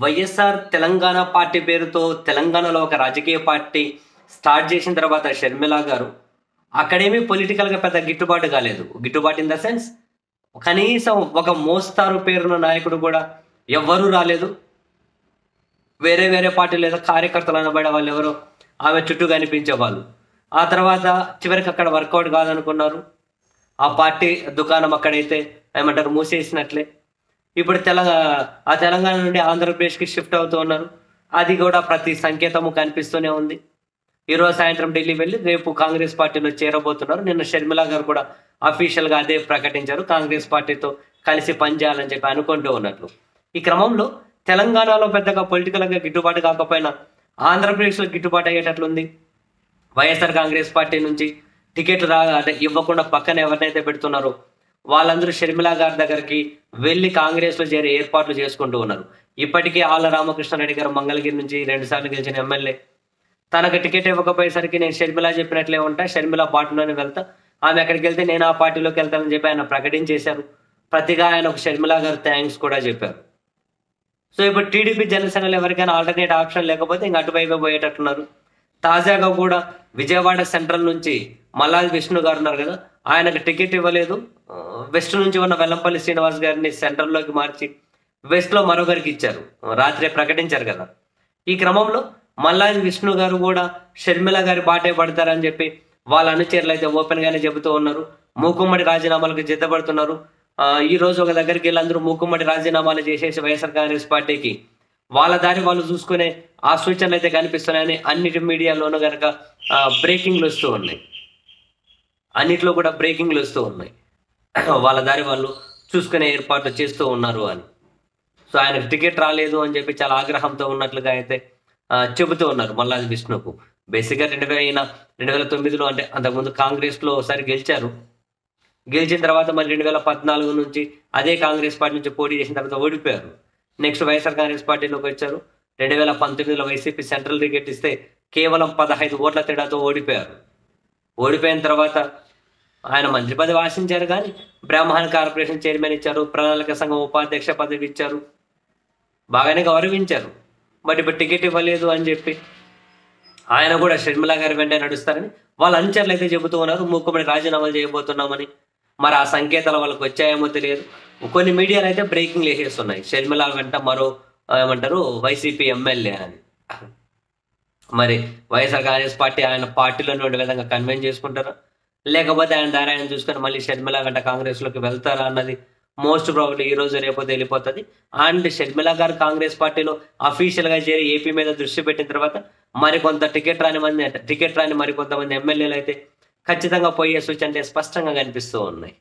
YSR Telangana party పేరుతో తెలంగాణలో ఒక రాజకీయ పార్టీ స్టార్ట్ చేసిన తర్వాత షర్మిల గారు అక్కడేమీ పొలిటికల్గా పెద్ద గిట్టుబాటు కాలేదు. గిట్టుబాటు ఇన్ ద సెన్స్ కనీసం ఒక మోస్తారు పేరున్న నాయకుడు కూడా ఎవ్వరూ రాలేదు. వేరే వేరే పార్టీలు లేదా కార్యకర్తలు అనబడే వాళ్ళు ఎవరో ఆమె చుట్టూ కనిపించేవాళ్ళు. ఆ తర్వాత చివరికి అక్కడ వర్కౌట్ కాదనుకున్నారు. ఆ పార్టీ దుకాణం అక్కడైతే ఏమంటారు మూసేసినట్లే. ఇప్పుడు తెలంగాణ నుండి ఆంధ్రప్రదేశ్కి షిఫ్ట్ అవుతూ ఉన్నారు. అది కూడా ప్రతి సంకేతము కనిపిస్తూనే ఉంది. ఈరోజు సాయంత్రం ఢిల్లీ వెళ్ళి రేపు కాంగ్రెస్ పార్టీలో చేరబోతున్నారు. నిన్న షర్మిల గారు కూడా అఫీషియల్గా అదే ప్రకటించారు, కాంగ్రెస్ పార్టీతో కలిసి పనిచేయాలని చెప్పి అనుకుంటూ ఉన్నట్లు. ఈ క్రమంలో తెలంగాణలో పెద్దగా పొలిటికల్గా గిట్టుబాటు కాకపోయినా ఆంధ్రప్రదేశ్లో గిట్టుబాటు అయ్యేటట్లుంది. వైఎస్ఆర్ కాంగ్రెస్ పార్టీ నుంచి టికెట్లు అంటే ఇవ్వకుండా పక్కన ఎవరినైతే పెడుతున్నారో వాళ్ళందరూ షర్మిల గారి దగ్గరికి వెళ్ళి కాంగ్రెస్లో చేరే ఏర్పాట్లు చేసుకుంటూ ఉన్నారు. ఇప్పటికీ ఆళ్ల రామకృష్ణారెడ్డి గారు మంగళగిరి నుంచి 2 సార్లు గెలిచిన ఎమ్మెల్యే తనకు టికెట్ ఇవ్వకపోయేసరికి నేను షర్మిల చెప్పినట్లే ఉంటా, షర్మిల పార్టీలోనే వెళ్తా, ఆమె ఎక్కడికి వెళ్తే నేను ఆ పార్టీలోకి వెళ్తానని చెప్పి ఆయన ప్రకటించేశారు. ప్రతిగా ఆయన ఒక షర్మిల గారు థ్యాంక్స్ కూడా చెప్పారు. సో ఇప్పుడు టీడీపీ జనసేనలు ఎవరికైనా ఆల్టర్నేట్ ఆప్షన్ లేకపోతే ఇంక అటువైపు పోయేటట్టున్నారు. తాజాగా కూడా విజయవాడ సెంట్రల్ నుంచి మల్లాది విష్ణు గారు ఉన్నారు కదా, ఆయనకు టికెట్ ఇవ్వలేదు. వెస్ట్ నుంచి ఉన్న వెల్లంపల్లి శ్రీనివాస్ గారిని సెంట్రల్లోకి మార్చి వెస్ట్లో మరొకరికి ఇచ్చారు. రాత్రే ప్రకటించారు కదా. ఈ క్రమంలో మల్లాది విష్ణు గారు కూడా షర్మిల గారి బాటే పడతారని చెప్పి వాళ్ళ అనుచరులు అయితే ఓపెన్ గానే చెబుతూ ఉన్నారు. మూకుమ్మడి రాజీనామాలకు జిద్దపడుతున్నారు. ఈ రోజు ఒక దగ్గరికి వెళ్ళి అందరూ మూకుమ్మడి రాజీనామాలు చేసేసి వైఎస్ఆర్ కాంగ్రెస్ పార్టీకి వాళ్ళ దారి వాళ్ళు చూసుకునే ఆ సూచనలు అయితే కనిపిస్తున్నాయని అన్నిటి మీడియాలోనూ కనుక బ్రేకింగ్లు వస్తూ ఉన్నాయి. అన్నిట్లో కూడా బ్రేకింగ్లు వస్తూ ఉన్నాయి. వాళ్ళ దారి వాళ్ళు చూసుకునే ఏర్పాట్లు చేస్తూ ఉన్నారు అని. సో ఆయనకు టికెట్ రాలేదు అని చెప్పి చాలా ఆగ్రహంతో ఉన్నట్లుగా అయితే చెబుతూ ఉన్నారు మల్లాది విష్ణుకు. బేసిక్గా 2009లో అంటే అంతకుముందు కాంగ్రెస్లో ఒకసారి గెలిచారు. గెలిచిన తర్వాత మళ్ళీ 2014 నుంచి అదే కాంగ్రెస్ పార్టీ నుంచి పోటీ చేసిన తర్వాత ఓడిపోయారు. నెక్స్ట్ వైఎస్ఆర్ కాంగ్రెస్ పార్టీలోకి వచ్చారు. 2019లో వైసీపీ సెంట్రల్ టికెట్ ఇస్తే కేవలం 15 ఓట్ల తేడాతో ఓడిపోయారు. ఓడిపోయిన తర్వాత ఆయన మంత్రి పదవి ఆశించారు, కానీ బ్రాహ్మణ కార్పొరేషన్ చైర్మన్ ఇచ్చారు, ప్రణాళిక సంఘం ఉపాధ్యక్ష పదవి ఇచ్చారు, బాగానే గౌరవించారు. బట్ ఇప్పుడు టికెట్ ఇవ్వలేదు అని చెప్పి ఆయన కూడా షర్మిల గారి వెంట నడుస్తారని వాళ్ళ అనుచరులు అయితే చెబుతూ ఉన్నారు. మూకుమ్మడి రాజీనామాలు చేయబోతున్నామని. మరి ఆ సంకేతాలు వాళ్ళకి వచ్చాయేమో తెలియదు. కొన్ని మీడియాలు అయితే బ్రేకింగ్ వేసేస్తున్నాయి, షర్మిల వెంట మరో ఏమంటారు వైసీపీ ఎమ్మెల్యే అని. మరి వైఎస్ఆర్ కాంగ్రెస్ పార్టీ ఆయన పార్టీలోనే ఉండే విధంగా కన్విన్స్ చేసుకుంటారా, లేకపోతే ఆయన దారి ఆయన చూసుకొని మళ్ళీ షర్మిల వెంట కాంగ్రెస్లోకి వెళ్తారా అన్నది మోస్ట్ ప్రాబబ్లీ ఈ రోజు రేపు తెలిపోతుంది. అండ్ షర్మిల గారు కాంగ్రెస్ పార్టీలో అఫీషియల్గా చేరి ఏపీ మీద దృష్టి పెట్టిన తర్వాత మరికొంత టికెట్ రాని మరికొంతమంది ఎమ్మెల్యేలు అయితే ఖచ్చితంగా పోయే సూచనలు స్పష్టంగా కనిపిస్తూ ఉన్నాయి.